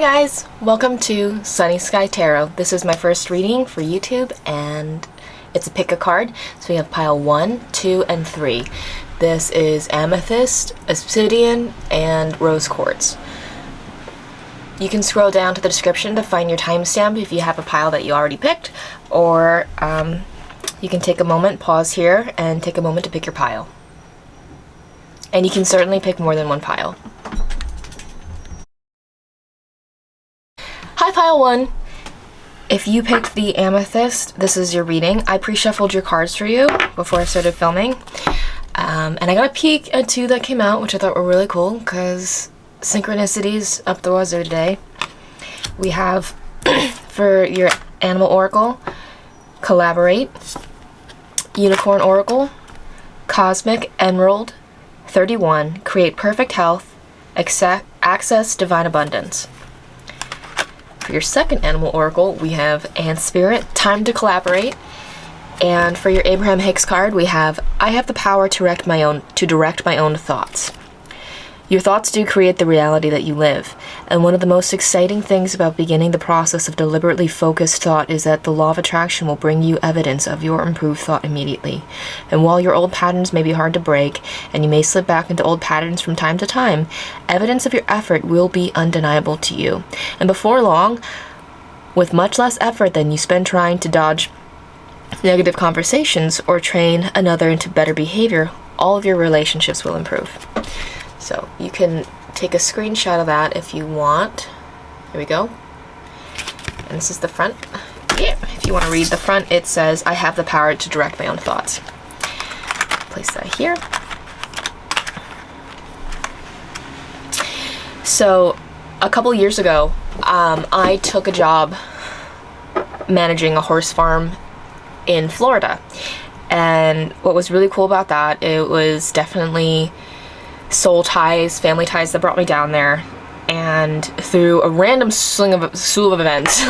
Hi guys! Welcome to Sunny Sky Tarot. This is my first reading for YouTube and it's a pick a card. So we have pile 1, 2, and 3. This is Amethyst, Obsidian, and Rose Quartz. You can scroll down to the description to find your timestamp if you have a pile that you already picked, or you can take a moment, pause here, and take a moment to pick your pile. And you can certainly pick more than one pile. Hi Pile 1! If you picked the Amethyst, this is your reading. I pre-shuffled your cards for you before I started filming. And I got a peek at 2 that came out, which I thought were really cool, because synchronicities up the wazoo today. We have, for your Animal Oracle, Collaborate, Unicorn Oracle, Cosmic Emerald, 31, Create Perfect Health, Access Divine Abundance. For your second Animal Oracle, we have Ant Spirit, Time to Collaborate. And for your Abraham Hicks card, we have I have the power to direct my own thoughts. Your thoughts do create the reality that you live. And one of the most exciting things about beginning the process of deliberately focused thought is that the law of attraction will bring you evidence of your improved thought immediately. And while your old patterns may be hard to break, and you may slip back into old patterns from time to time, evidence of your effort will be undeniable to you. And before long, with much less effort than you spend trying to dodge negative conversations or train another into better behavior, all of your relationships will improve. So you can take a screenshot of that if you want. Here we go. And this is the front. Yeah. If you want to read the front, it says, I have the power to direct my own thoughts. Place that here. So a couple years ago, I took a job managing a horse farm in Florida. And what was really cool about that, it was definitely soul ties, family ties that brought me down there. And through a random slew of events,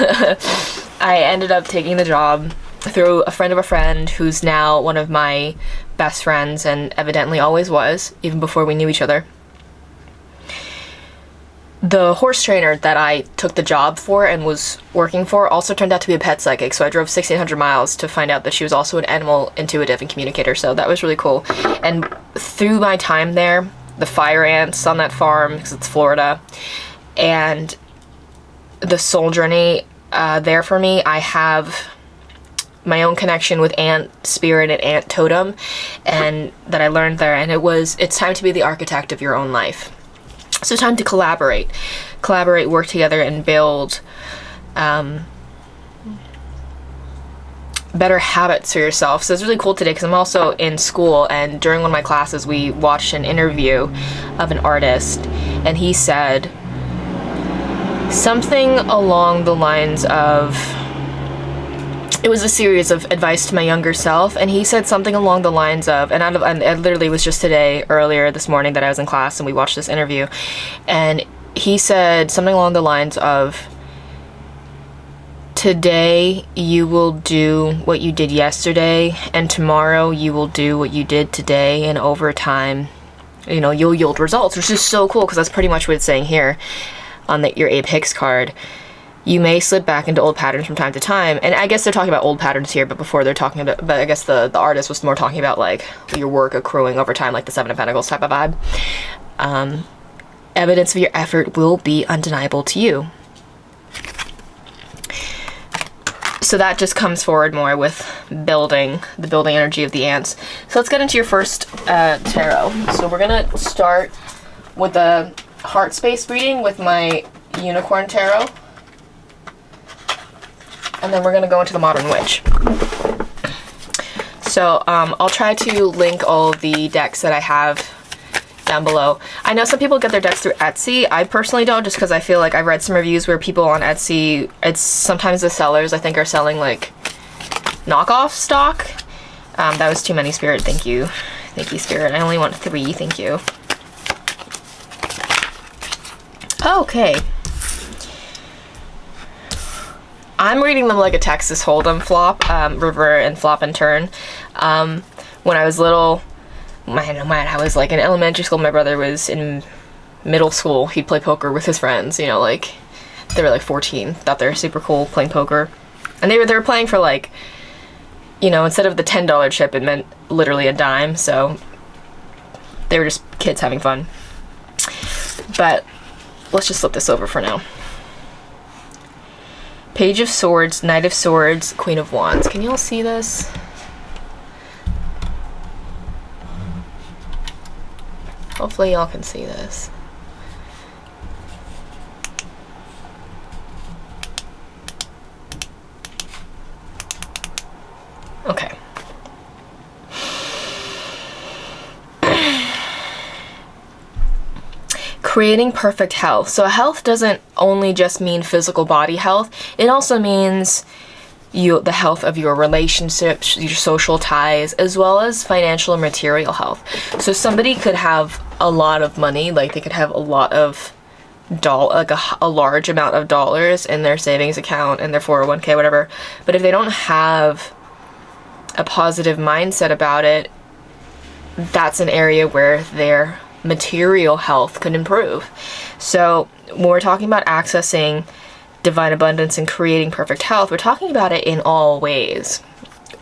I ended up taking the job through a friend of a friend who's now one of my best friends and evidently always was, even before we knew each other. The horse trainer that I took the job for and was working for also turned out to be a pet psychic, so I drove 1,600 miles to find out that she was also an animal intuitive and communicator, so that was really cool. And through my time there, the fire ants on that farm, because it's Florida, and the soul journey there for me, I have my own connection with ant spirit and ant totem, and that I learned there, and it's time to be the architect of your own life. So time to collaborate, work together, and build better habits for yourself. So it's really cool today because I'm also in school, and during one of my classes we watched an interview of an artist, and he said something along the lines of, it was a series of advice to my younger self, and he said something along the lines of, and it literally was just earlier this morning that I was in class and we watched this interview, and he said something along the lines of, today you will do what you did yesterday, and tomorrow you will do what you did today, and over time, you'll yield results, which is so cool because that's pretty much what it's saying here on your Abe Hicks card. You may slip back into old patterns from time to time, and I guess they're talking about old patterns here, but before they're talking about, but I guess the artist was more talking about like your work accruing over time, like the Seven of Pentacles type of vibe. Evidence of your effort will be undeniable to you. So that just comes forward more with the building energy of the ants. So let's get into your first tarot. So we're gonna start with the heart space reading with my unicorn tarot. And then we're going to go into the Modern Witch. So I'll try to link all the decks that I have down below. I know some people get their decks through Etsy. I personally don't, just because I feel like I've read some reviews where people on Etsy, it's sometimes the sellers I think are selling like knockoff stock. That was too many, Spirit. Thank you. Thank you, Spirit. I only want 3. Thank you. Okay. I'm reading them like a Texas Hold'em flop, river and flop and turn. When I was little, I was like in elementary school, my brother was in middle school. He'd play poker with his friends, like They were like 14, thought they were super cool playing poker. And they were playing for like, you know, instead of the $10 chip, it meant literally a dime. So they were just kids having fun. But let's just flip this over for now. Page of Swords, Knight of Swords, Queen of Wands. Can you all see this? Hopefully y'all can see this. Okay. Creating perfect health. So health doesn't only just mean physical body health. It also means the health of your relationships, your social ties, as well as financial and material health. So somebody could have a lot of money, like they could have a lot of a large amount of dollars in their savings account and their 401k, whatever. But if they don't have a positive mindset about it, that's an area where their material health could improve. So when we're talking about accessing divine abundance and creating perfect health, we're talking about it in all ways,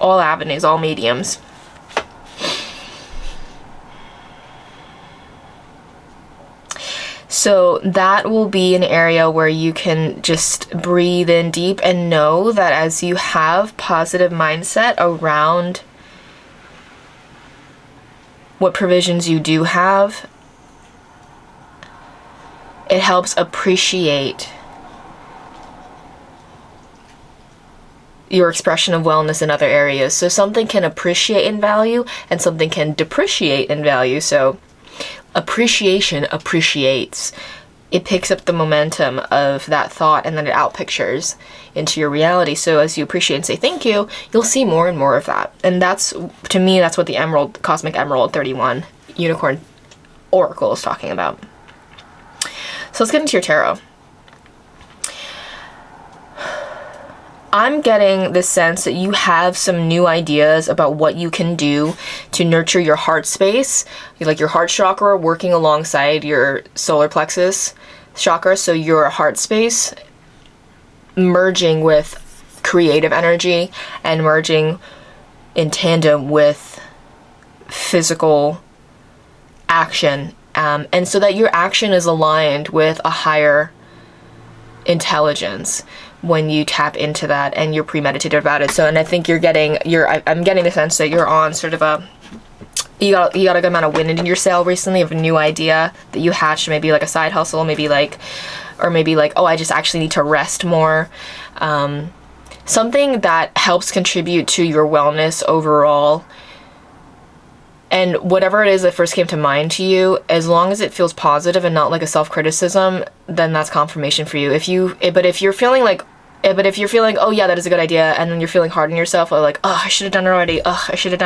all avenues, all mediums. So that will be an area where you can just breathe in deep and know that as you have positive mindset around what provisions you do have, it helps appreciate your expression of wellness in other areas. So something can appreciate in value and something can depreciate in value. So appreciation appreciates. It picks up the momentum of that thought and then it outpictures into your reality. So as you appreciate and say thank you, you'll see more and more of that. And that's, to me, that's what the Emerald, Cosmic Emerald 31 Unicorn Oracle is talking about. So let's get into your tarot. I'm getting the sense that you have some new ideas about what you can do to nurture your heart space, like your heart chakra working alongside your solar plexus chakra. So your heart space merging with creative energy and merging in tandem with physical action. And so that your action is aligned with a higher intelligence when you tap into that and you're premeditated about it. So, and I think I'm getting the sense that you're on sort of you got a good amount of wind in your sail recently of a new idea that you hatched, maybe like a side hustle, maybe like, oh, I just actually need to rest more. Something that helps contribute to your wellness overall. And whatever it is that first came to mind to you, as long as it feels positive and not like a self-criticism, then that's confirmation for you. If you're feeling, oh yeah, that is a good idea, and then you're feeling hard on yourself, or like, oh, I should have done it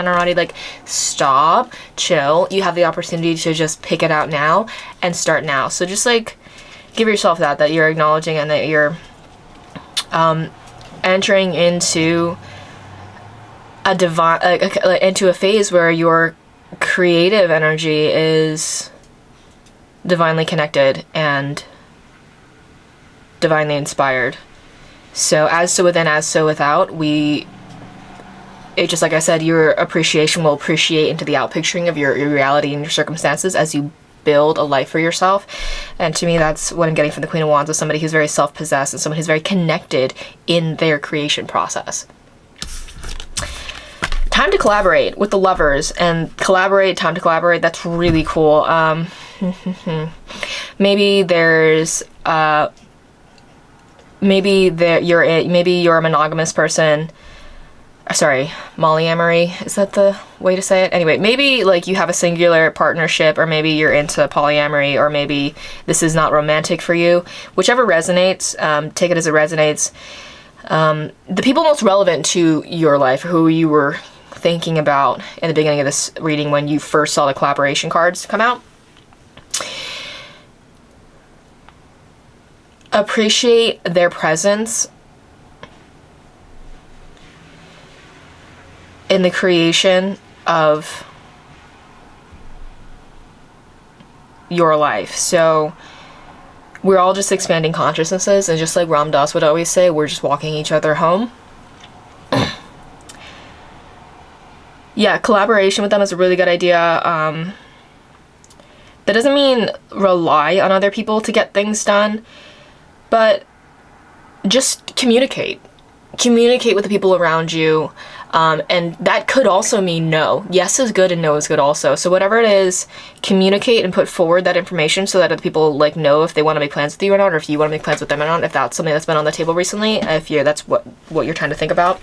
already, like, stop, chill. You have the opportunity to just pick it out now and start now. So just like, give yourself that you're acknowledging and that you're entering into into a phase where your creative energy is divinely connected and divinely inspired. So as so within, as so without, just like I said, your appreciation will appreciate into the outpicturing of your reality and your circumstances as you build a life for yourself. And to me, that's what I'm getting from the Queen of Wands, is somebody who's very self-possessed and someone who's very connected in their creation process. Time to collaborate with the Lovers and time to collaborate. That's really cool. Maybe you're a monogamous person. Sorry, polyamory, is that the way to say it? Anyway, maybe like you have a singular partnership, or maybe you're into polyamory, or maybe this is not romantic for you. Whichever resonates, take it as it resonates. The people most relevant to your life, who you were thinking about in the beginning of this reading when you first saw the collaboration cards come out. Appreciate their presence in the creation of your life. So we're all just expanding consciousnesses, and just like Ram Dass would always say, we're just walking each other home. Yeah, collaboration with them is a really good idea. That doesn't mean rely on other people to get things done, but just communicate. Communicate with the people around you, and that could also mean no. Yes is good and no is good also. So whatever it is, communicate and put forward that information so that other people like know if they want to make plans with you or not, or if you want to make plans with them or not, if that's something that's been on the table recently, if that's what you're trying to think about,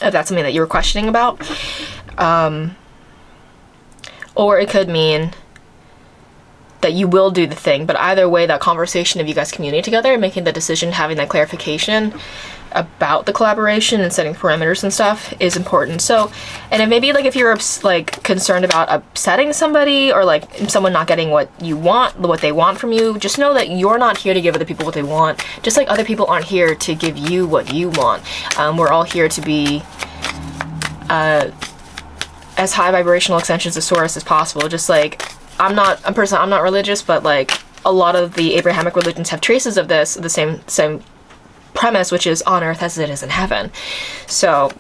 if that's something that you were questioning about. Or it could mean that you will do the thing, but either way, that conversation of you guys communicating together, making the decision, having that clarification about the collaboration and setting parameters and stuff is important. So, and it maybe like if you're like concerned about upsetting somebody or like someone not getting what you want, what they want from you, just know that you're not here to give other people what they want, just like other people aren't here to give you what you want. We're all here to be as high vibrational extensions of Source as possible. Just like I'm not religious, but like a lot of the Abrahamic religions have traces of this, the same premise, which is on earth as it is in heaven. So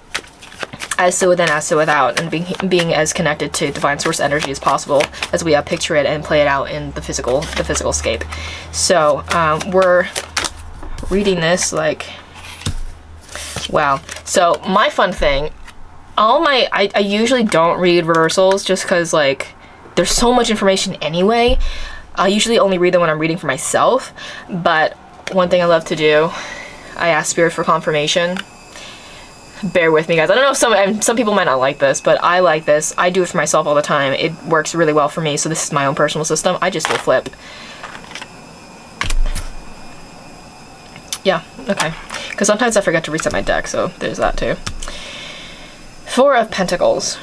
as so within, as so without, and being as connected to divine source energy as possible as we picture it and play it out in the physical scape. So we're reading this like, wow. So my fun thing, I usually don't read reversals just because like there's so much information anyway. I usually only read them when I'm reading for myself, but one thing I love to do, I ask Spirit for confirmation. Bear with me, guys. I don't know if some people might not like this, but I like this. I do it for myself all the time. It works really well for me, so this is my own personal system. I just will flip. Yeah, okay. Because sometimes I forget to reset my deck, so there's that too. Four of Pentacles.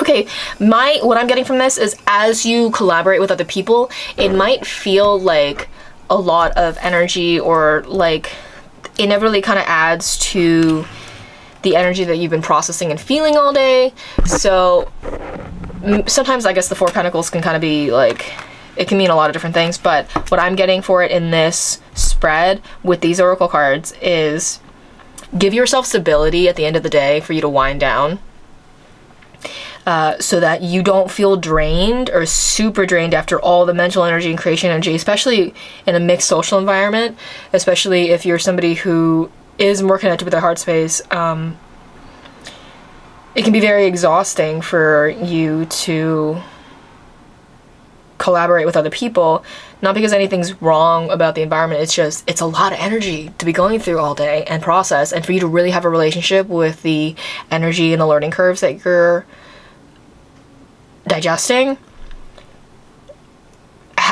Okay, what I'm getting from this is as you collaborate with other people, it might feel like a lot of energy, or like it never really kind of adds to the energy that you've been processing and feeling all day. So sometimes I guess the Four of Pentacles can kind of be like, it can mean a lot of different things, but what I'm getting for it in this spread with these oracle cards is give yourself stability at the end of the day for you to wind down. So that you don't feel drained or super drained after all the mental energy and creation energy, especially in a mixed social environment, especially if you're somebody who is more connected with their heart space. It can be very exhausting for you to collaborate with other people, not because anything's wrong about the environment, it's a lot of energy to be going through all day and process, and for you to really have a relationship with the energy and the learning curves that you're digesting,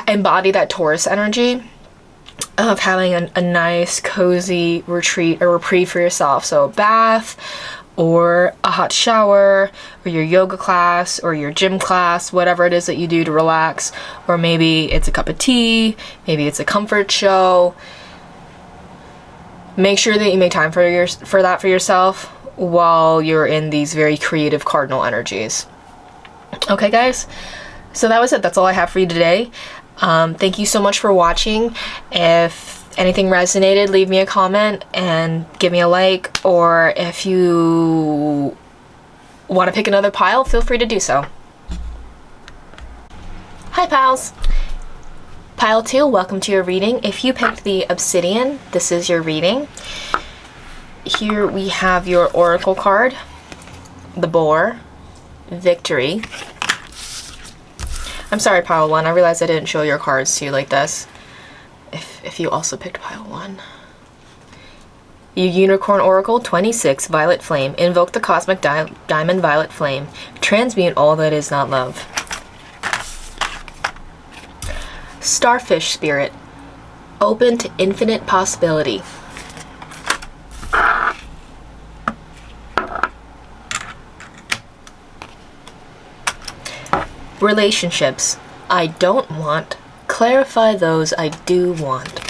embody that Taurus energy of having a nice cozy retreat or reprieve for yourself. So a bath or a hot shower or your yoga class or your gym class, whatever it is that you do to relax, or maybe it's a cup of tea, maybe it's a comfort show. Make sure that you make time for that for yourself while you're in these very creative cardinal energies. Okay, guys, so that was it. That's all I have for you today. Thank you so much for watching. If anything resonated, leave me a comment and give me a like, or if you want to pick another pile, feel free to do so. Hi, pals. Pile 2, welcome to your reading. If you picked the Obsidian, this is your reading. Here we have your oracle card, the Boar, Victory. I'm sorry, pile 1. I realized I didn't show your cards to you like this. If you also picked pile 1. You Unicorn Oracle 26, Violet Flame. Invoke the Cosmic Diamond Violet Flame. Transmute all that is not love. Starfish Spirit. Open to infinite possibility. Relationships. I don't want. Clarify those I do want.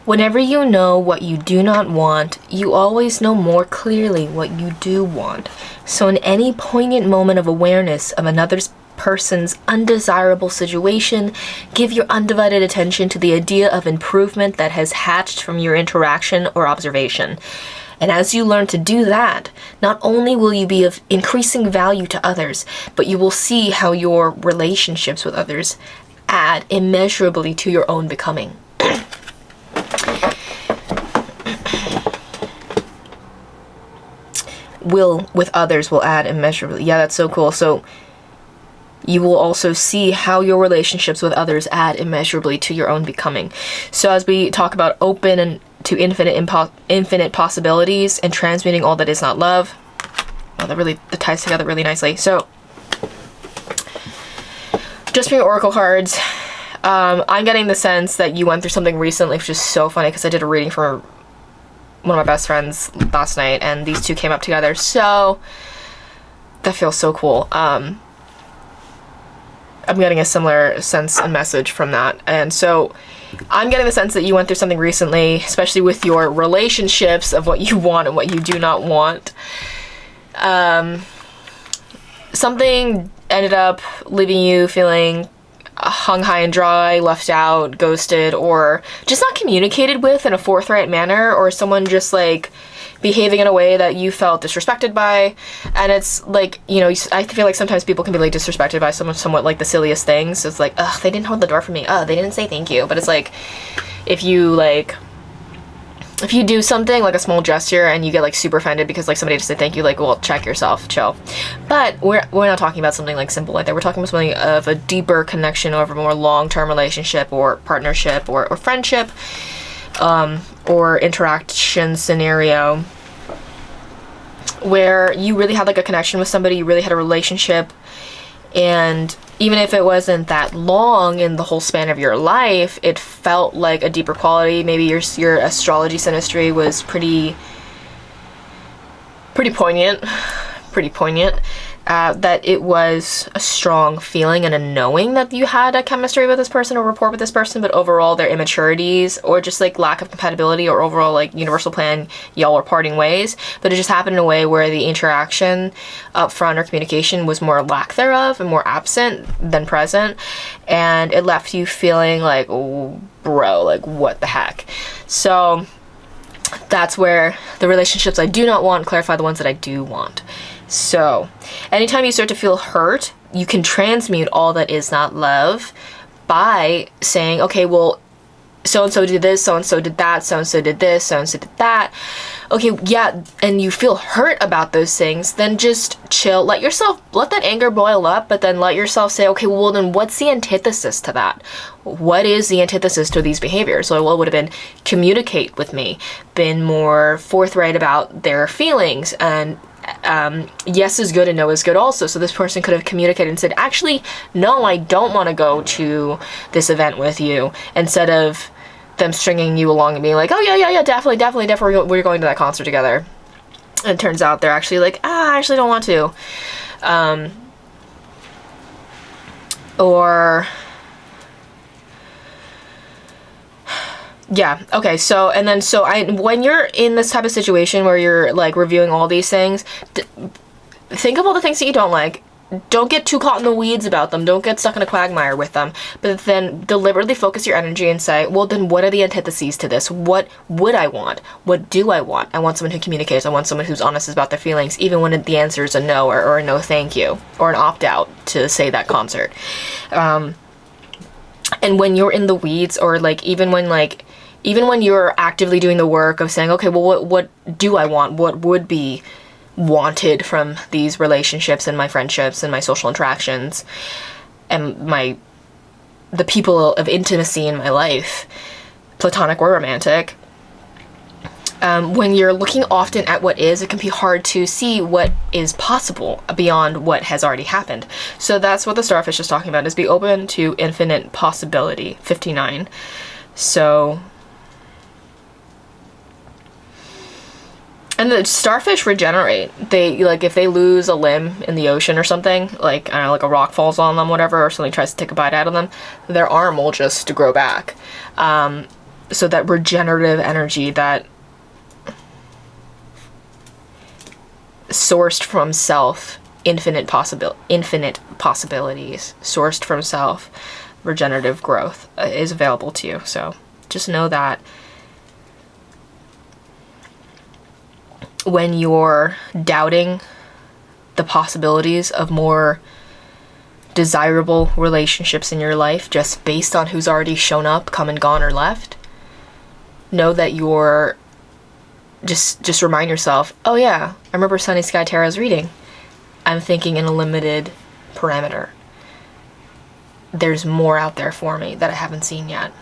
Whenever you know what you do not want, you always know more clearly what you do want. So in any poignant moment of awareness of another's person's undesirable situation. Give your undivided attention to the idea of improvement that has hatched from your interaction or observation. And as you learn to do that, not only will you be of increasing value to others, but you will see how your relationships with others add immeasurably to your own becoming. With others will add immeasurably. Yeah, that's so cool. So you will also see how your relationships with others add immeasurably to your own becoming. So as we talk about open and to infinite possibilities and transmuting all that is not love, well, that ties together really nicely. So just from your oracle cards, I'm getting the sense that you went through something recently, which is so funny because I did a reading for one of my best friends last night and these two came up together. So that feels so cool. I'm getting a similar sense and message from that. And so I'm getting the sense that you went through something recently, especially with your relationships, of what you want and what you do not want. Something ended up leaving you feeling hung high and dry, left out, ghosted, or just not communicated with in a forthright manner, or someone just like behaving in a way that you felt disrespected by. And it's like, you know, I feel like sometimes people can be like disrespected by somewhat like the silliest things. So it's like, ugh, they didn't hold the door for me. Oh, they didn't say thank you. But it's like, if you do something like a small gesture and you get like super offended because like somebody just said thank you, like, well, check yourself, chill. But we're not talking about something like simple like that. We're talking about something of a deeper connection over a more long-term relationship or partnership or friendship, or interaction scenario where you really had like a connection with somebody, you really had a relationship, and even if it wasn't that long in the whole span of your life, it felt like a deeper quality. Maybe your astrology synastry was pretty poignant, that it was a strong feeling and a knowing that you had a chemistry with this person or rapport with this person, but overall their immaturities or just like lack of compatibility or overall like universal plan, y'all are parting ways. But it just happened in a way where the interaction up front or communication was more lack thereof and more absent than present, and it left you feeling like, oh, bro, like what the heck. So that's where the relationships I do not want clarify the ones that I do want. So anytime you start to feel hurt, you can transmute all that is not love by saying, okay, well, so-and-so did this, so-and-so did that, so-and-so did this, so-and-so did that. Okay, yeah, and you feel hurt about those things, then just chill. Let that anger boil up, but then let yourself say, okay, well, then what's the antithesis to that? What is the antithesis to these behaviors? So what would have been communicate with me, been more forthright about their feelings, and yes is good and no is good also. So this person could have communicated and said, actually, no, I don't want to go to this event with you, instead of them stringing you along and being like, oh yeah, definitely, we're going to that concert together. And it turns out they're actually like, I actually don't want to. Yeah, okay, so when you're in this type of situation where you're like reviewing all these things, think of all the things that you don't like. Don't get too caught in the weeds about them. Don't get stuck in a quagmire with them. But then deliberately focus your energy and say, well, then what are the antitheses to this? What would I want? What do I want? I want someone who communicates. I want someone who's honest about their feelings, even when the answer is a no or a no thank you, or an opt-out to say that concert. And when you're in the weeds, or like even when you're actively doing the work of saying, okay, well, what do I want? What would be wanted from these relationships and my friendships and my social interactions and the people of intimacy in my life, platonic or romantic. When you're looking often at what is, it can be hard to see what is possible beyond what has already happened. So that's what the starfish is talking about, is be open to infinite possibility. 59. So, and the starfish regenerate. They, like, if they lose a limb in the ocean or something, like, I don't know, like a rock falls on them, whatever, or something tries to take a bite out of them, their arm will just grow back. So that regenerative energy, that sourced from self infinite possibilities sourced from self. Regenerative growth is available to you. So just know that when you're doubting the possibilities of more desirable relationships in your life just based on who's already shown up, come and gone, or left, know that you're just remind yourself, oh yeah, I remember Sunny Sky Tarot's reading. I'm thinking in a limited parameter. There's more out there for me that I haven't seen yet.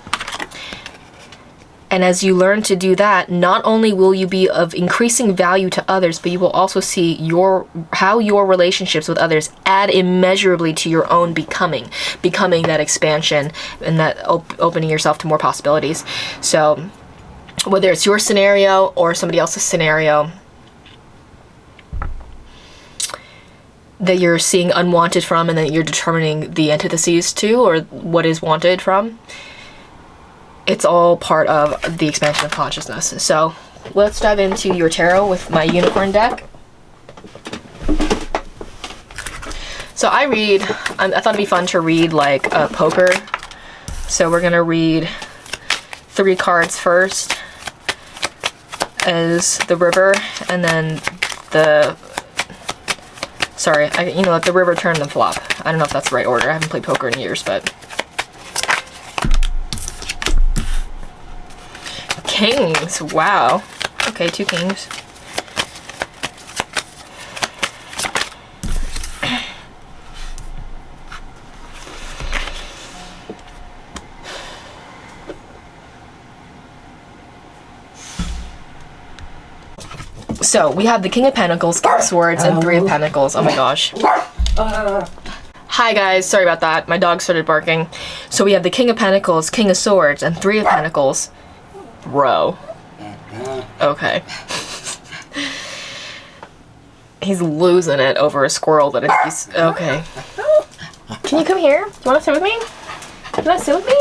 And as you learn to do that, not only will you be of increasing value to others, but you will also see how your relationships with others add immeasurably to your own becoming that expansion and that opening yourself to more possibilities. So whether it's your scenario or somebody else's scenario that you're seeing unwanted from and that you're determining the antitheses to, or what is wanted from, it's all part of the expansion of consciousness. So let's dive into your tarot with my unicorn deck. So I thought it'd be fun to read like a poker. So we're gonna read 3 cards first as the river, and then the river, turn, the flop. I don't know if that's the right order. I haven't played poker in years, but kings. Wow. Okay, 2 kings. So we have the King of Pentacles, King of Swords, and 3 of Pentacles. Oh my gosh. Hi guys, sorry about that. My dog started barking. So we have the King of Pentacles, King of Swords, and 3 of Pentacles. Bro. Okay. He's losing it over a squirrel that he's... Okay. Can you come here? Do you want to sit with me? You want to sit with me?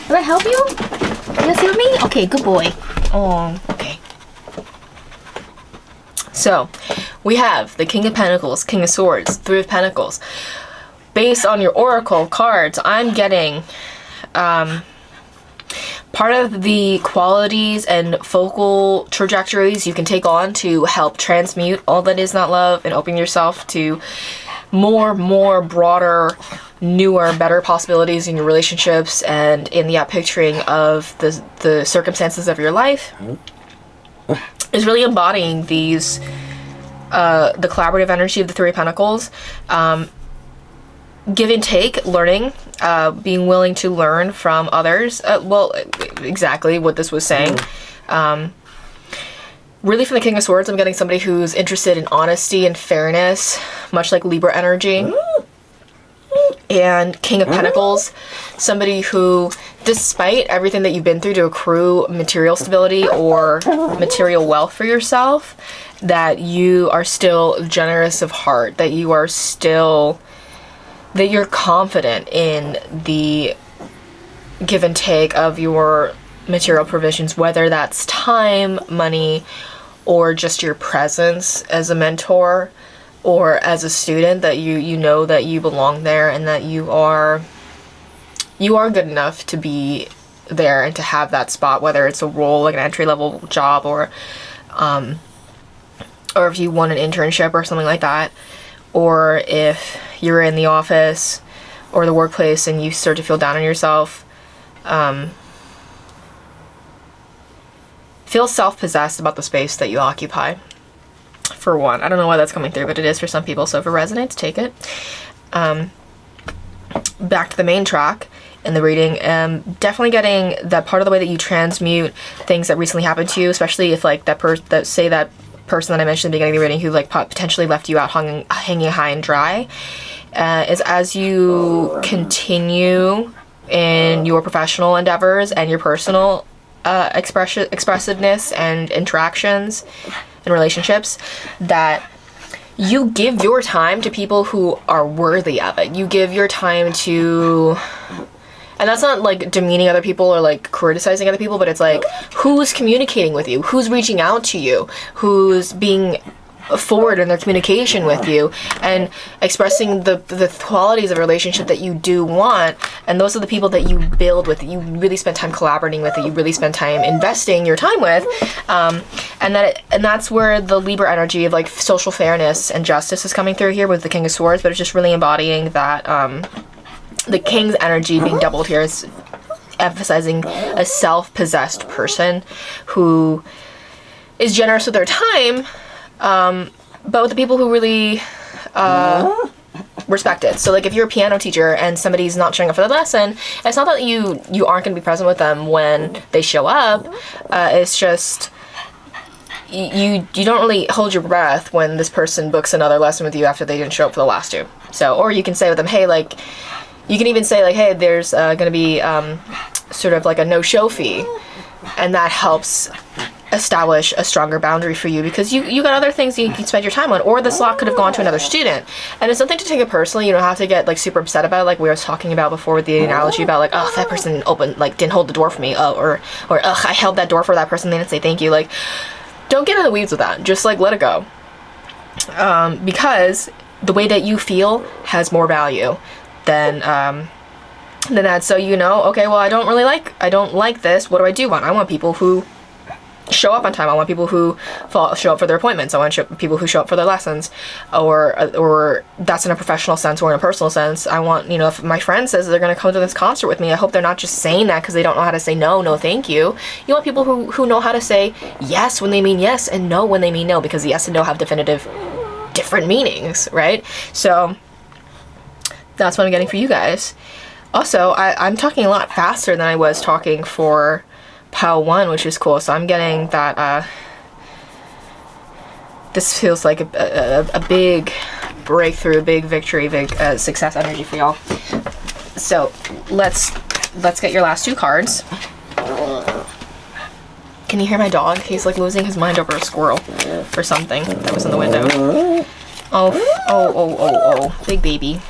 Can I help you? You want to sit with me? Okay, good boy. Oh, okay. So, we have the King of Pentacles, King of Swords, 3 of Pentacles. Based on your oracle cards, I'm getting... part of the qualities and focal trajectories you can take on to help transmute all that is not love and open yourself to more broader, newer, better possibilities in your relationships and in the outpicturing of the circumstances of your life is really embodying these the collaborative energy of the 3 of Pentacles. Give and take, learning, being willing to learn from others. Well, exactly what this was saying. Really from the King of Swords, I'm getting somebody who's interested in honesty and fairness, much like Libra energy. And King of Pentacles, somebody who, despite everything that you've been through to accrue material stability or material wealth for yourself, that you are still generous of heart, that you are still... that you're confident in the give and take of your material provisions, whether that's time, money, or just your presence as a mentor or as a student, that you know that you belong there and that you are good enough to be there and to have that spot, whether it's a role like an entry-level job or if you want an internship or something like that, or if you're in the office or the workplace and you start to feel down on yourself. Feel self-possessed about the space that you occupy, for one. I don't know why that's coming through, but it is for some people, so if it resonates, take it. Back to the main track in the reading, definitely getting that part of the way that you transmute things that recently happened to you, especially if like that person that I mentioned at the beginning of the reading who like potentially left you out hanging high and dry, is as you continue in your professional endeavors and your personal expressiveness and interactions and relationships, that you give your time to people who are worthy of it. You give your time to... And that's not like demeaning other people or like criticizing other people, but it's like who's communicating with you, who's reaching out to you, who's being forward in their communication with you and expressing the qualities of a relationship that you do want. And those are the people that you build with, that you really spend time collaborating with, that you really spend time investing your time with. And that's where the Libra energy of like social fairness and justice is coming through here with the King of Swords, but it's just really embodying that the King's energy being doubled here is emphasizing a self-possessed person who is generous with their time, but with the people who really respect it. So like if you're a piano teacher and somebody's not showing up for the lesson, it's not that you aren't going to be present with them when they show up. It's just you don't really hold your breath when this person books another lesson with you after they didn't show up for the last two. So, or you can say with them, hey, like, you can even say like, hey, there's going to be sort of like a no-show fee, and that helps establish a stronger boundary for you because you got other things you can spend your time on, or the slot could have gone to another student. And it's something to take it personally. You don't have to get like super upset about it, like we were talking about before with the analogy about like, oh, that person didn't hold the door for me, or I held that door for that person, they didn't say thank you. Like, don't get in the weeds with that. Just like let it go, because the way that you feel has more value than that. So okay, well, I don't like this. What do I do want? I want people who show up on time. I want people who show up for their appointments. I want people who show up for their lessons, or that's in a professional sense or in a personal sense. I want, if my friend says they're going to come to this concert with me, I hope they're not just saying that because they don't know how to say no, thank you. You want people who know how to say yes when they mean yes and no when they mean no, because yes and no have different meanings, right? So that's what I'm getting for you guys. Also, I'm talking a lot faster than I was talking for Pile 1, which is cool. So I'm getting that this feels like a big breakthrough, big victory, big success energy for y'all. So let's get your last two cards. Can you hear my dog? He's like losing his mind over a squirrel or something that was in the window. Oh, big baby.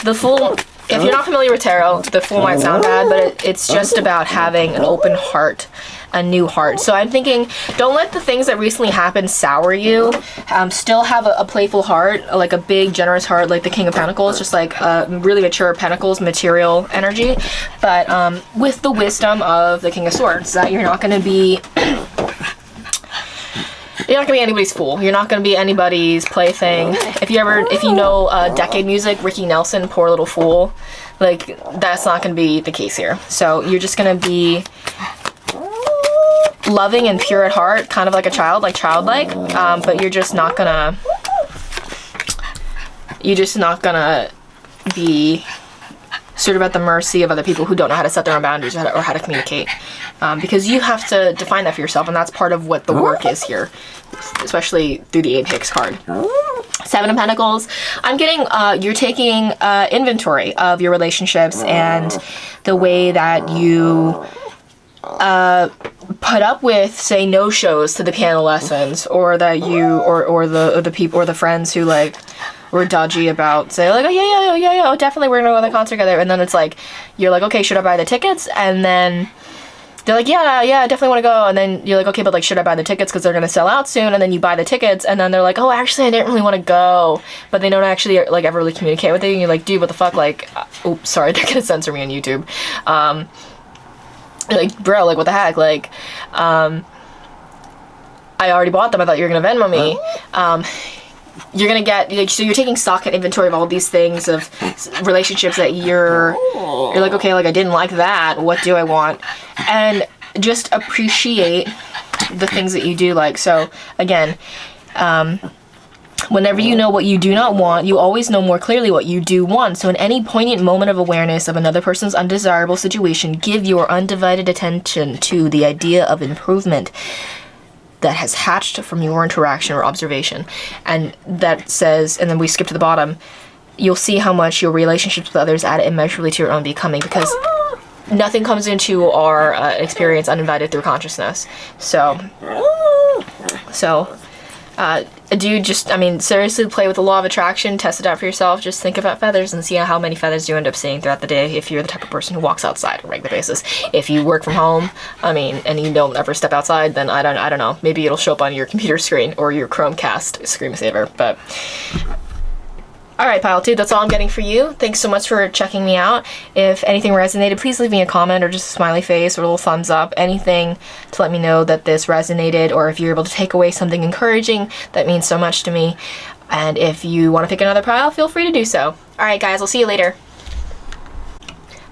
The Fool, if you're not familiar with tarot, the Fool might sound bad, but it's just about having an open heart, a new heart. So I'm thinking, don't let the things that recently happened sour you. Still have a playful heart, like a big, generous heart, like the King of Pentacles, just like really mature Pentacles, material energy. But with the wisdom of the King of Swords, that you're not going to be... You're not gonna be anybody's fool. You're not gonna be anybody's plaything. If you know decade music, Ricky Nelson, Poor Little Fool, like that's not gonna be the case here. So you're just gonna be loving and pure at heart, kind of like a child, like childlike. But you're just not gonna be sort of at the mercy of other people who don't know how to set their own boundaries or how to communicate. Because you have to define that for yourself, and that's part of what the work is here, especially through the Apex card. Seven of Pentacles. I'm getting, you're taking inventory of your relationships and the way that you put up with, say, no-shows to the piano lessons, or that you, or the people, or the friends who, like, were dodgy about, say, like, oh, yeah, definitely, we're gonna go to the concert together, and then it's like, you're like, okay, should I buy the tickets? And then they're like, yeah, I definitely want to go, and then you're like, okay, but, like, should I buy the tickets because they're gonna sell out soon? And then you buy the tickets, and then they're like, oh, actually, I didn't really want to go, but they don't actually, like, ever really communicate with you, and you're like, dude, what the fuck, like, oops, sorry, they're gonna censor me on YouTube. Like, bro, like, what the heck, like, I already bought them, I thought you were gonna Venmo me. You're gonna get, like, so you're taking stock and inventory of all these things, of relationships that you're like, okay, like, I didn't like that, what do I want? And just appreciate the things that you do like. So again, whenever you know what you do not want, you always know more clearly what you do want. So in any poignant moment of awareness of another person's undesirable situation, give your undivided attention to the idea of improvement that has hatched from your interaction or observation. And that says, and then we skip to the bottom, you'll see how much your relationships with others add immeasurably to your own becoming, because nothing comes into our experience uninvited through consciousness. So Do just, I mean, seriously play with the law of attraction, test it out for yourself. Just think about feathers and see how many feathers you end up seeing throughout the day if you're the type of person who walks outside on a regular basis. If you work from home, I mean, and you don't ever step outside, then I don't know. Maybe it'll show up on your computer screen or your Chromecast screensaver, but... Alright, Pile 2, that's all I'm getting for you. Thanks so much for checking me out. If anything resonated, please leave me a comment or just a smiley face or a little thumbs up. Anything to let me know that this resonated, or if you're able to take away something encouraging, that means so much to me. And if you want to pick another pile, feel free to do so. Alright guys, I'll see you later.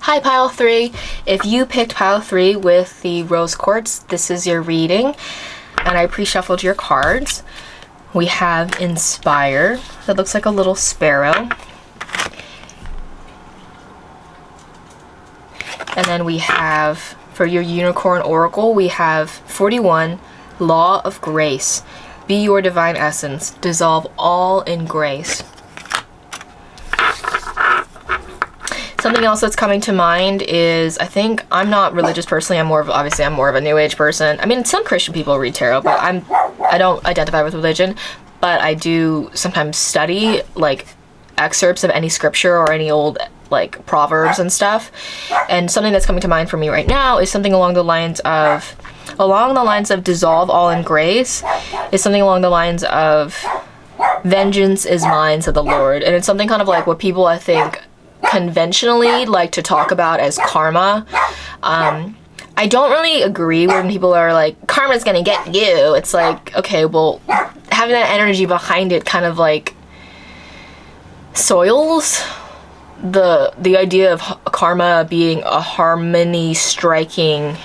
Hi Pile 3. If you picked Pile 3 with the Rose Quartz, this is your reading. And I pre-shuffled your cards. We have Inspire, that looks like a little sparrow. And then we have, for your Unicorn Oracle, we have 41, Law of Grace. Be your divine essence. Dissolve all in grace. Something else that's coming to mind is, I think, I'm not religious personally, I'm more of a New Age person. I mean, some Christian people read tarot, but I don't identify with religion, but I do sometimes study, like, excerpts of any scripture or any old, like, proverbs and stuff. And something that's coming to mind for me right now is something along the lines of dissolve all in grace, is something along the lines of vengeance is mine, said the Lord. And it's something kind of like what people, I think, conventionally like to talk about as karma. I don't really agree when people are like, karma's gonna get you. It's like, okay, well, having that energy behind it kind of like soils the idea of karma being a harmony striking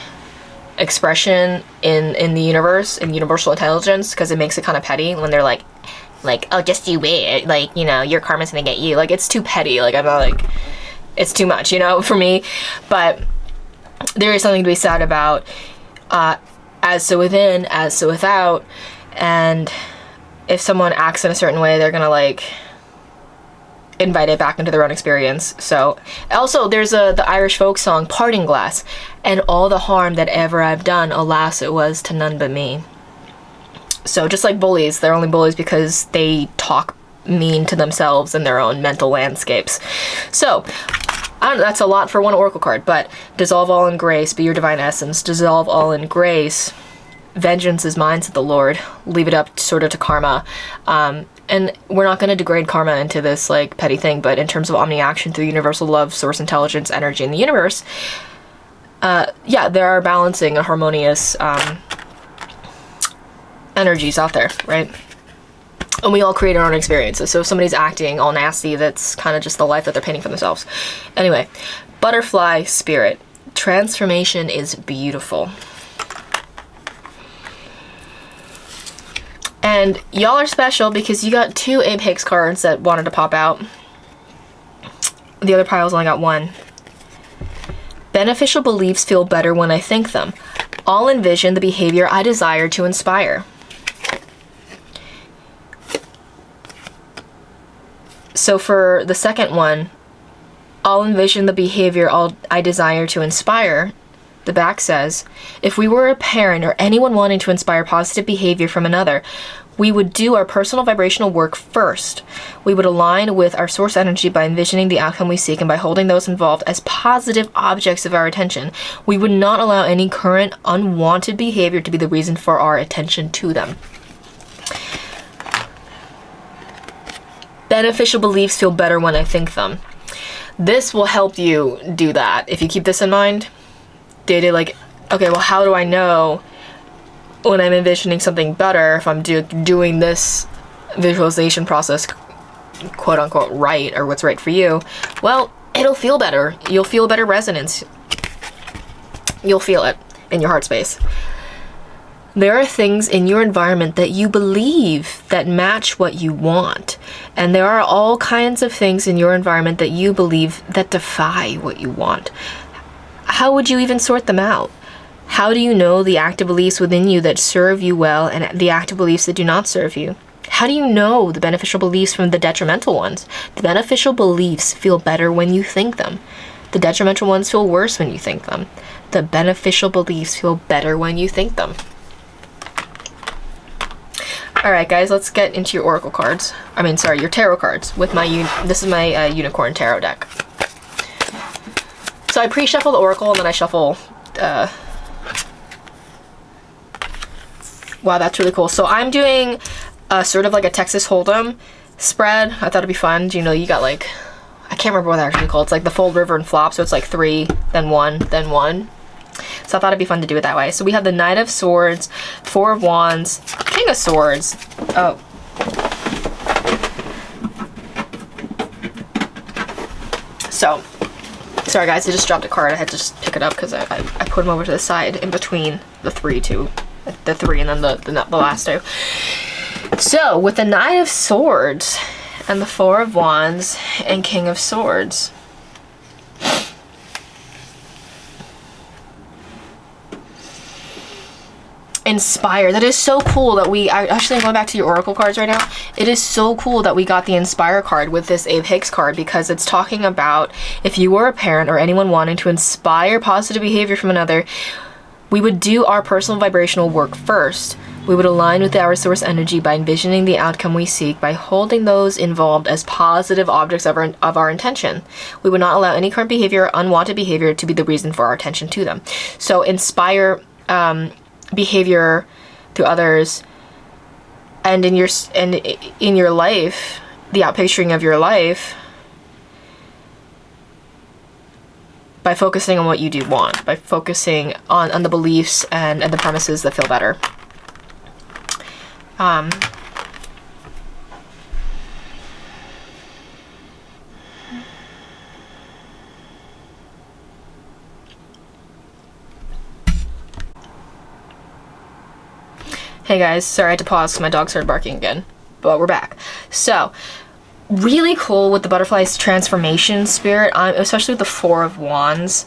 expression in the universe, in universal intelligence, because it makes it kind of petty when they're like, oh, just do it, like, you know, your karma's gonna get you. Like, it's too petty. Like, I'm not like, it's too much, you know, for me. But there is something to be said about as so within, as so without. And if someone acts in a certain way, they're gonna like invite it back into their own experience. So also there's the Irish folk song Parting Glass, and all the harm that ever I've done, alas it was to none but me. So just like bullies, they're only bullies because they talk mean to themselves in their own mental landscapes. So I don't know, that's a lot for one oracle card, but dissolve all in grace, be your divine essence, dissolve all in grace. Vengeance is mine, said the Lord. Leave it up sort of to karma. And we're not going to degrade karma into this like petty thing, but in terms of omni-action through universal love, source intelligence, energy in the universe, yeah, there are balancing and harmonious energies out there, right? And we all create our own experiences. So if somebody's acting all nasty, that's kind of just the life that they're painting for themselves. Anyway, butterfly spirit. Transformation is beautiful. And y'all are special because you got 2 Apex cards that wanted to pop out. The other piles only got 1. Beneficial beliefs feel better when I think them. I'll envision the behavior I desire to inspire. So for the second one, I'll envision the behavior I desire to inspire. The back says, if we were a parent or anyone wanting to inspire positive behavior from another, we would do our personal vibrational work first. We would align with our source energy by envisioning the outcome we seek and by holding those involved as positive objects of our attention. We would not allow any current unwanted behavior to be the reason for our attention to them. Beneficial beliefs feel better when I think them. This will help you do that if you keep this in mind. Day-to-day, like, okay, well, how do I know when I'm envisioning something better if I'm doing this visualization process, quote unquote, right, or what's right for you? Well, it'll feel better. You'll feel better resonance. You'll feel it in your heart space. There are things in your environment that you believe that match what you want. And there are all kinds of things in your environment that you believe that defy what you want. How would you even sort them out? How do you know the active beliefs within you that serve you well and the active beliefs that do not serve you? How do you know the beneficial beliefs from the detrimental ones? The beneficial beliefs feel better when you think them. The detrimental ones feel worse when you think them. The beneficial beliefs feel better when you think them. All right, guys, let's get into your oracle cards. I mean, sorry, your tarot cards with my, this is my unicorn tarot deck. So I pre-shuffle the oracle and then I shuffle, wow, that's really cool. So I'm doing sort of like a Texas Hold'em spread. I thought it'd be fun. You know, you got like, I can't remember what they're actually called. It's like the fold, river, and flop. So it's like 3, then 1, then 1. So I thought it'd be fun to do it that way. So we have the Knight of Swords, 4 of Wands, King of Swords. Oh. So, sorry guys, I just dropped a card. I had to just pick it up because I put them over to the side in between the 3 and then the last 2. So with the Knight of Swords and the 4 of Wands and King of Swords. Inspire. That is so cool that we actually, going back to your oracle cards right now, it is so cool that we got the Inspire card with this Abe Hicks card, because it's talking about if you were a parent or anyone wanting to inspire positive behavior from another, we would do our personal vibrational work first. We would align with our source energy by envisioning the outcome we seek, by holding those involved as positive objects of our intention. We would not allow any current behavior or unwanted behavior to be the reason for our attention to them. So inspire behavior to others, and in your life, the outpicturing of your life, by focusing on what you do want, by focusing on the beliefs and the premises that feel better. Hey guys, sorry I had to pause because my dog started barking again, but we're back. So, really cool with the butterfly's transformation spirit, especially with the 4 of Wands.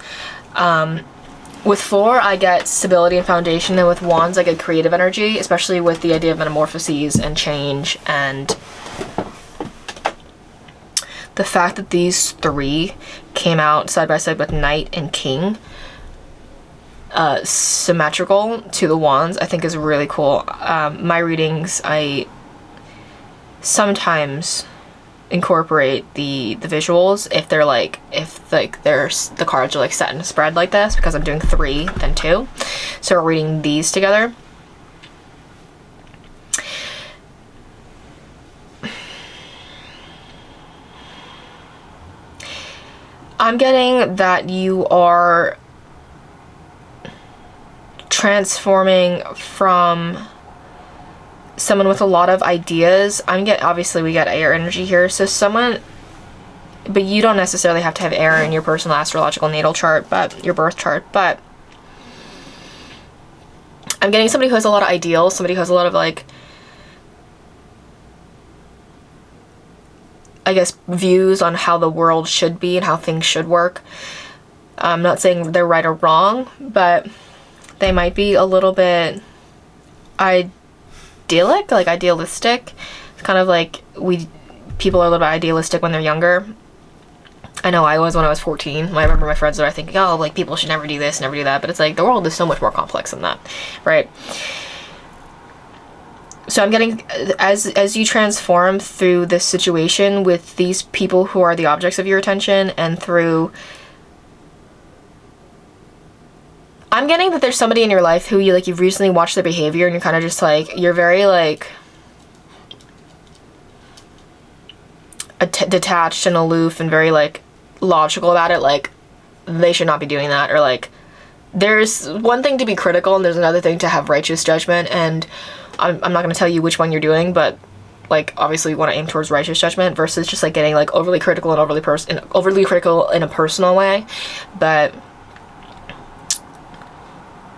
With 4, I get stability and foundation, and with Wands, I get creative energy, especially with the idea of metamorphoses and change, and the fact that these 3 came out side by side with Knight and King, symmetrical to the Wands, I think is really cool. My readings, I sometimes incorporate the visuals if they're like, the cards are like set in a spread like this, because I'm doing 3 then 2, so we're reading these together. I'm getting that you are transforming from someone with a lot of ideas. Obviously we got air energy here, so someone, but you don't necessarily have to have air in your personal astrological natal chart, but your birth chart, but I'm getting somebody who has a lot of ideals, somebody who has a lot of, like, I guess, views on how the world should be and how things should work. I'm not saying they're right or wrong, but they might be a little bit idyllic, like idealistic. It's kind of like people are a little bit idealistic when they're younger. I know I was when I was 14. I remember my friends were thinking, oh, like, people should never do this, never do that. But it's like, the world is so much more complex than that, right? So I'm getting, as you transform through this situation with these people who are the objects of your attention, and through, I'm getting that there's somebody in your life who you've recently watched their behavior, and you're kind of just like, you're very like detached and aloof and very like logical about it, like they should not be doing that, or like there's one thing to be critical and there's another thing to have righteous judgment, and I'm not going to tell you which one you're doing, but like obviously you want to aim towards righteous judgment versus just like getting like overly critical and overly critical in a personal way. But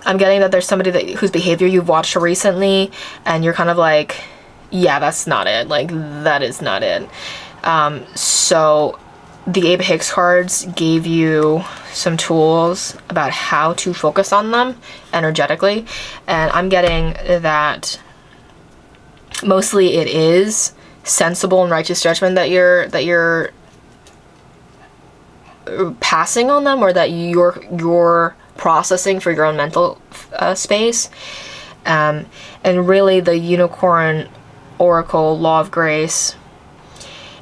I'm getting that there's somebody whose behavior you've watched recently, and you're kind of like, yeah, that's not it. Like, that is not it. So the Abe Hicks cards gave you some tools about how to focus on them energetically, and I'm getting that mostly it is sensible and righteous judgment that you're passing on them, or that you're processing for your own mental space. And really the unicorn oracle, Law of Grace,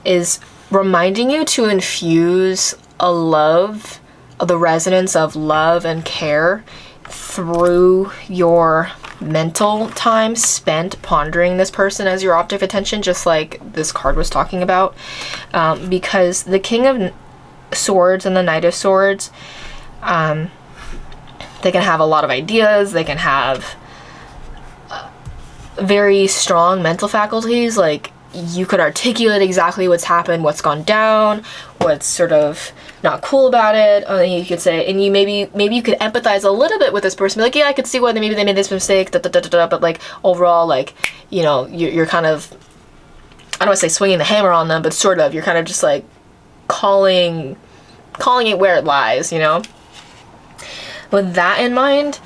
is reminding you to infuse the resonance of love and care through your mental time spent pondering this person as your object of attention, just like this card was talking about. Because the King of Swords and the Knight of Swords, they can have a lot of ideas, they can have very strong mental faculties, like you could articulate exactly what's happened, what's gone down, what's sort of not cool about it. You could say, and maybe you could empathize a little bit with this person, be like, yeah, I could see why maybe they made this mistake, but like overall, like, you know, you're kind of, I don't want to say swinging the hammer on them, but sort of, you're kind of just like calling it where it lies, you know. With that in mind,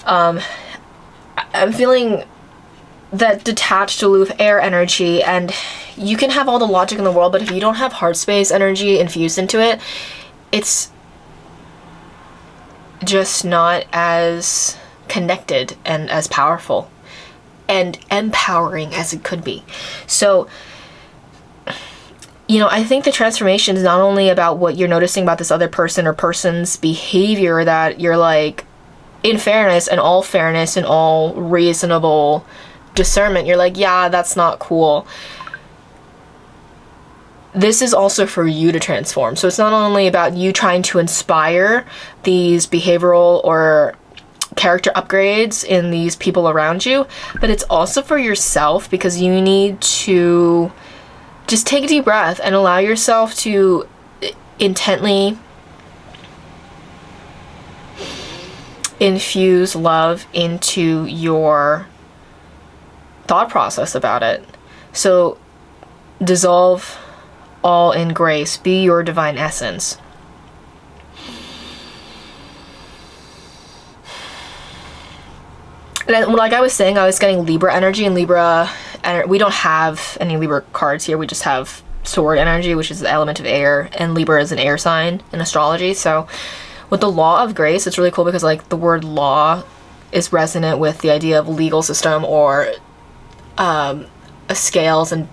I'm feeling that detached, aloof air energy, and you can have all the logic in the world, but if you don't have heart space energy infused into it, it's just not as connected and as powerful and empowering as it could be. So, you know, I think the transformation is not only about what you're noticing about this other person or person's behavior, that you're like, in fairness and all reasonable discernment, you're like, yeah, that's not cool. This is also for you to transform. So it's not only about you trying to inspire these behavioral or character upgrades in these people around you, but it's also for yourself, because you need to just take a deep breath and allow yourself to intently infuse love into your thought process about it. So dissolve all in grace, be your divine essence. And like I was saying, I was getting Libra energy, and Libra, we don't have any Libra cards here, we just have sword energy, which is the element of air, and Libra is an air sign in astrology. So with the Law of Grace, it's really cool because like the word law is resonant with the idea of legal system, or scales and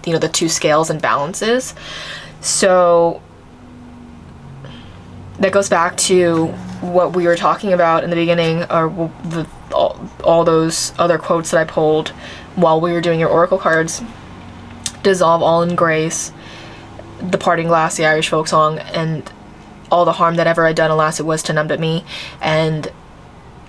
you know, the two scales and balances. So that goes back to what we were talking about in the beginning, or all those other quotes that I pulled while we were doing your oracle cards. Dissolve all in grace, the parting glass, the Irish folk song, and all the harm that ever I'd done, alas it was to none but me. And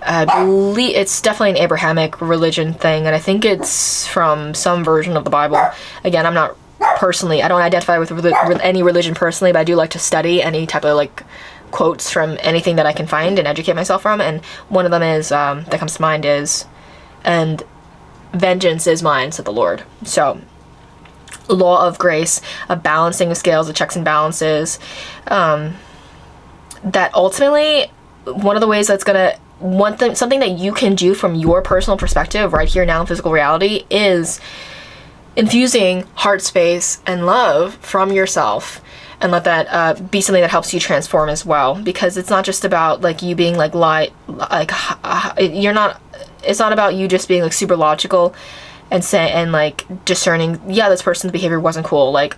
I believe it's definitely an Abrahamic religion thing, and I think it's from some version of the Bible. Again, I'm not personally, I don't identify with any religion personally, but I do like to study any type of like quotes from anything that I can find and educate myself from. And one of them is, that comes to mind is, and vengeance is mine, said the Lord. So Law of Grace, a balancing of scales, of checks and balances, that ultimately one of the ways that's gonna, something that you can do from your personal perspective right here now in physical reality is infusing heart space and love from yourself, and let that be something that helps you transform as well. Because it's not just about like you being like it's not about you just being like super logical and like discerning, yeah, this person's behavior wasn't cool. Like,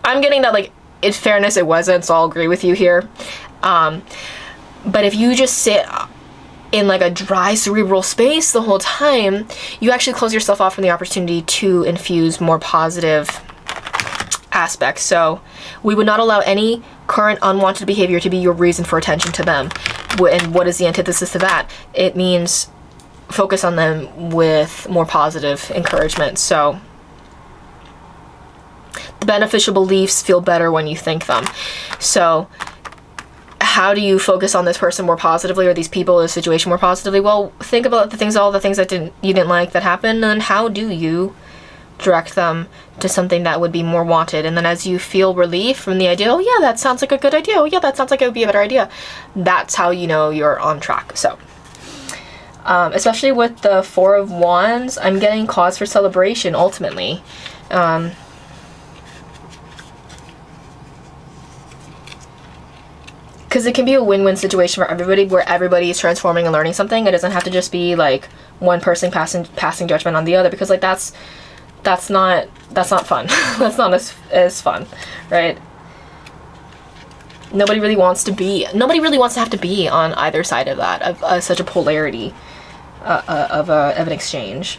I'm getting that, like, in fairness, it wasn't, so I'll agree with you here. But if you just sit in like a dry cerebral space the whole time, you actually close yourself off from the opportunity to infuse more positive aspects. So we would not allow any current unwanted behavior to be your reason for attention to them. And what is the antithesis to that? It means focus on them with more positive encouragement. So the beneficial beliefs feel better when you think them. So how do you focus on this person more positively, or these people or the situation more positively? Well, think about all the things that you didn't like that happened, and how do you direct them to something that would be more wanted? And then as you feel relief from the idea, oh yeah, that sounds like a good idea, oh yeah, that sounds like it would be a better idea, that's how you know you're on track. So especially with the Four of Wands, I'm getting cause for celebration ultimately. because it can be a win-win situation for everybody, where everybody is transforming and learning something. It doesn't have to just be like one person passing judgment on the other, because like that's not fun. That's not as fun, right? Nobody really wants to have to be on either side of that, of such a polarity of an exchange.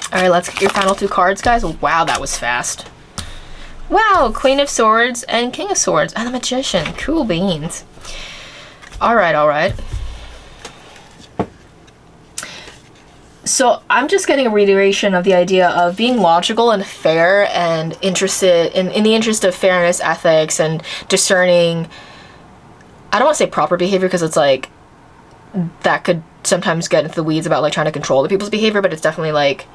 All right, let's get your final 2 cards, guys. Wow, that was fast. Wow, Queen of Swords and King of Swords and the Magician. Cool beans. All right. So I'm just getting a reiteration of the idea of being logical and fair and interested in the interest of fairness, ethics, and discerning. I don't want to say proper behavior, because it's like that could sometimes get into the weeds about like trying to control the people's behavior, but it's definitely like,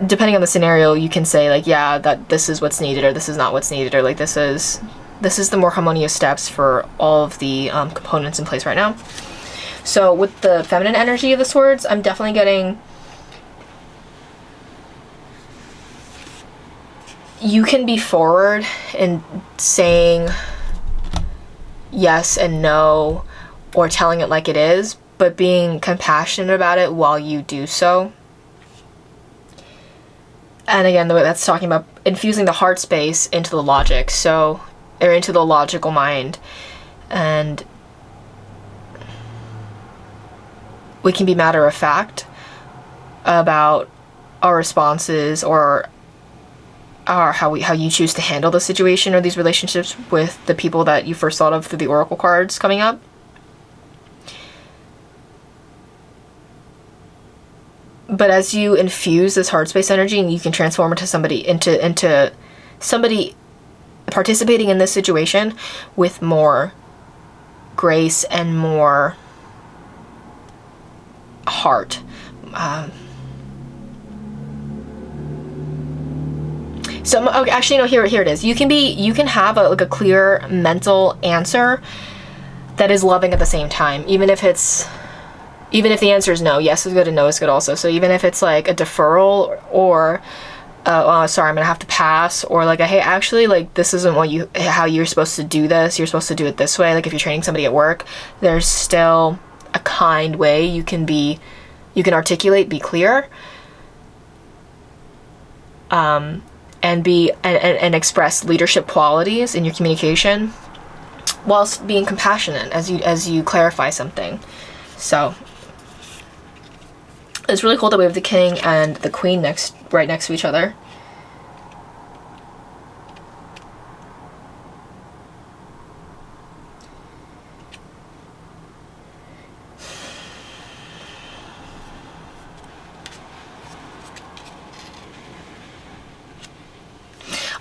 depending on the scenario, you can say like, yeah, that this is what's needed, or this is not what's needed, or like this is the more harmonious steps for all of the components in place right now. So with the feminine energy of the swords, I'm definitely getting, you can be forward in saying yes and no, or telling it like it is, but being compassionate about it while you do so. And again, the way that's talking about infusing the heart space into the logic, or into the logical mind. And we can be matter of fact about our responses, or how you choose to handle the situation or these relationships with the people that you first thought of through the oracle cards coming up. But as you infuse this heart space energy, and you can transform into somebody participating in this situation with more grace and more heart. Okay, actually, no, here it is. You can have a clear mental answer that is loving at the same time, even if the answer is no. Yes is good and no is good also. So even if it's like a deferral, or sorry, I'm gonna have to pass, or like hey, actually, like this isn't how you're supposed to do this. You're supposed to do it this way. Like if you're training somebody at work, there's still a kind way you can articulate, be clear, and express leadership qualities in your communication, whilst being compassionate as you clarify something. So it's really cool that we have the king and the queen right next to each other.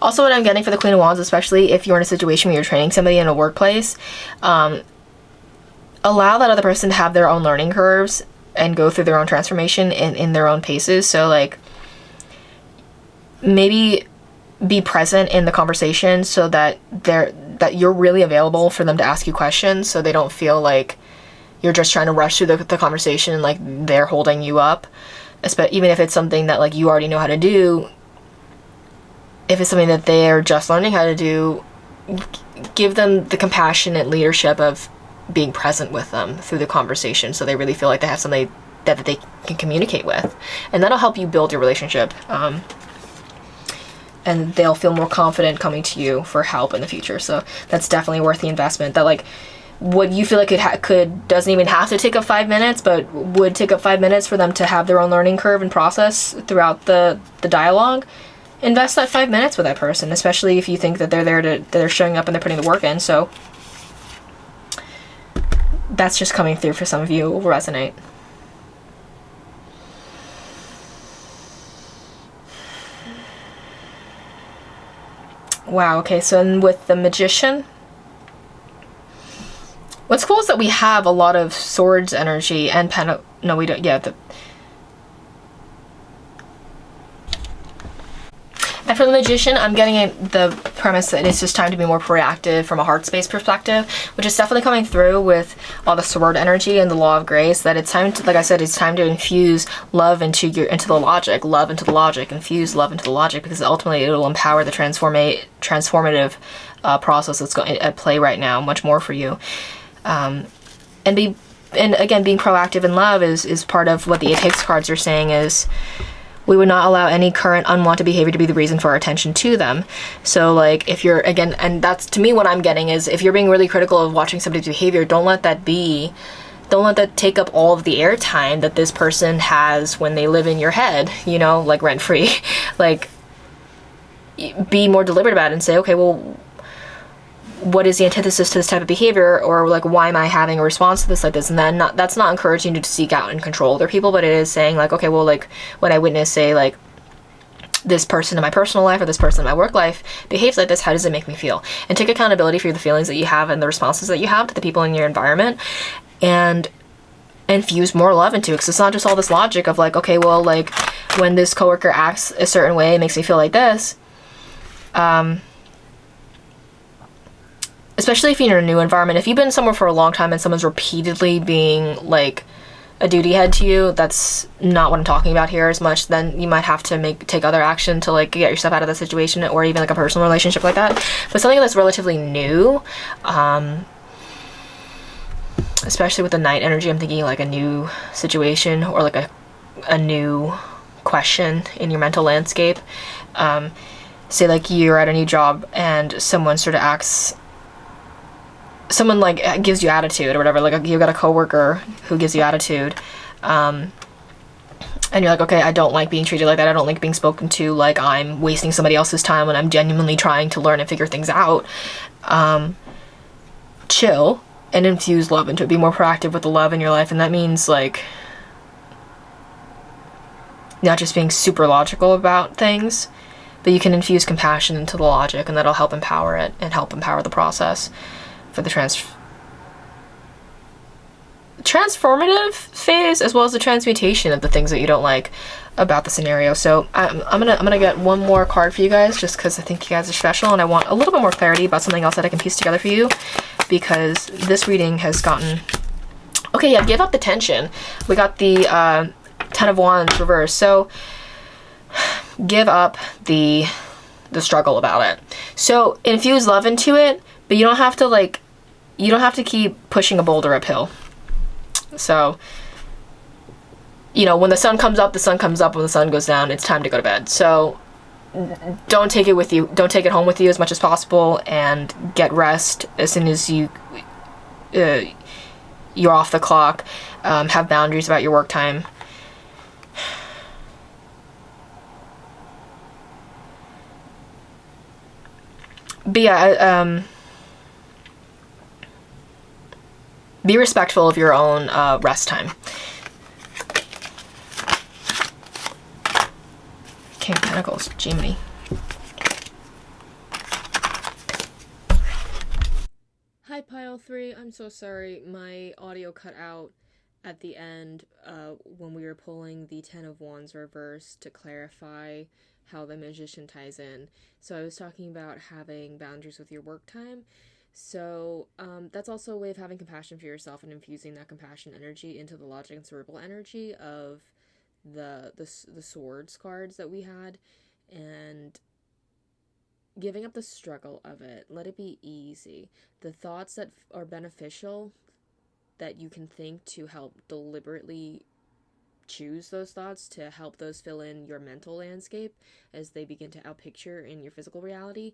Also, what I'm getting for the Queen of Wands, especially if you're in a situation where you're training somebody in a workplace, allow that other person to have their own learning curves and go through their own transformation in their own paces. So like, maybe be present in the conversation so that you're really available for them to ask you questions, so they don't feel like you're just trying to rush through the conversation and like they're holding you up. Even if it's something that like you already know how to do, if it's something that they're just learning how to do, give them the compassionate leadership of being present with them through the conversation, so they really feel like they have somebody that they can communicate with, and that'll help you build your relationship, and they'll feel more confident coming to you for help in the future. So that's definitely worth the investment. That like, what you feel like it doesn't even have to take up 5 minutes, but would take up 5 minutes for them to have their own learning curve and process throughout the dialogue. Invest that 5 minutes with that person, especially if you think that they're showing up and they're putting the work in. So that's just coming through for some of you. It will resonate. Wow, okay, so with the Magician, what's cool is that we have a lot of swords energy and no, we don't, yeah, I for the Magician, I'm getting the premise that it's just time to be more proactive from a heart space perspective, which is definitely coming through with all the sword energy and the law of grace, that it's time to, like I said, it's time to infuse love into the logic, infuse love into the logic, because ultimately it'll empower the transformative process that's at play right now much more for you. And again, being proactive in love is part of what the Apex cards are saying is, we would not allow any current unwanted behavior to be the reason for our attention to them. So like if you're, again, and that's to me what I'm getting is, if you're being really critical of watching somebody's behavior, don't let that take up all of the airtime that this person has when they live in your head, you know, like rent free. Like, be more deliberate about it and say, okay, well, what is the antithesis to this type of behavior, or like, why am I having a response to this like this? And then that's not encouraging you to seek out and control other people, but it is saying like, okay, well, like when I witness, say, like this person in my personal life or this person in my work life behaves like this, how does it make me feel? And take accountability for the feelings that you have and the responses that you have to the people in your environment, and infuse more love into it. Because it's not just all this logic of like, okay, well, like when this coworker acts a certain way, it makes me feel like this. Especially if you're in a new environment. If you've been somewhere for a long time and someone's repeatedly being like a duty head to you, that's not what I'm talking about here as much. Then you might have to take other action to like get yourself out of the situation, or even like a personal relationship like that. But something that's relatively new, especially with the night energy, I'm thinking like a new situation or like a new question in your mental landscape. Say like you're at a new job and someone sort of someone like gives you attitude or whatever, like you got a coworker who gives you attitude, and you're like, okay, I don't like being treated like that, I don't like being spoken to like I'm wasting somebody else's time when I'm genuinely trying to learn and figure things out. Chill and infuse love into it. Be more proactive with the love in your life, and that means like not just being super logical about things, but you can infuse compassion into the logic, and that'll help empower it and help empower the process for the transformative phase, as well as the transmutation of the things that you don't like about the scenario. So I'm gonna get one more card for you guys, just because I think you guys are special and I want a little bit more clarity about something else that I can piece together for you, because this reading has gotten... Okay, yeah, give up the tension. We got the 10 of Wands reversed. So give up the struggle about it. So infuse love into it, but you don't have to keep pushing a boulder uphill. So, you know, when the sun comes up, the sun comes up. When the sun goes down, it's time to go to bed. So don't take it with you. Don't take it home with you as much as possible, and get rest as soon as you're off the clock. Have boundaries about your work time. But yeah, be respectful of your own rest time. King of Pentacles, Jiminy. Hi, Pile 3. I'm so sorry. My audio cut out at the end when we were pulling the 10 of Wands reverse to clarify how the Magician ties in. So I was talking about having boundaries with your work time. So that's also a way of having compassion for yourself and infusing that compassion energy into the logic and cerebral energy of the swords cards that we had, and giving up the struggle of it. Let it be easy. The thoughts that are beneficial that you can think to help deliberately choose those thoughts to help those fill in your mental landscape as they begin to outpicture in your physical reality,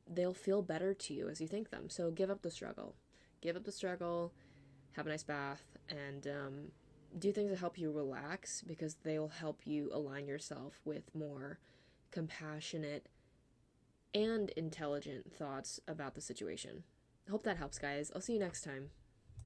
they'll feel better to you as you think them. So give up the struggle. Give up the struggle, have a nice bath, and do things that help you relax, because they'll help you align yourself with more compassionate and intelligent thoughts about the situation. I hope that helps, guys. I'll see you next time.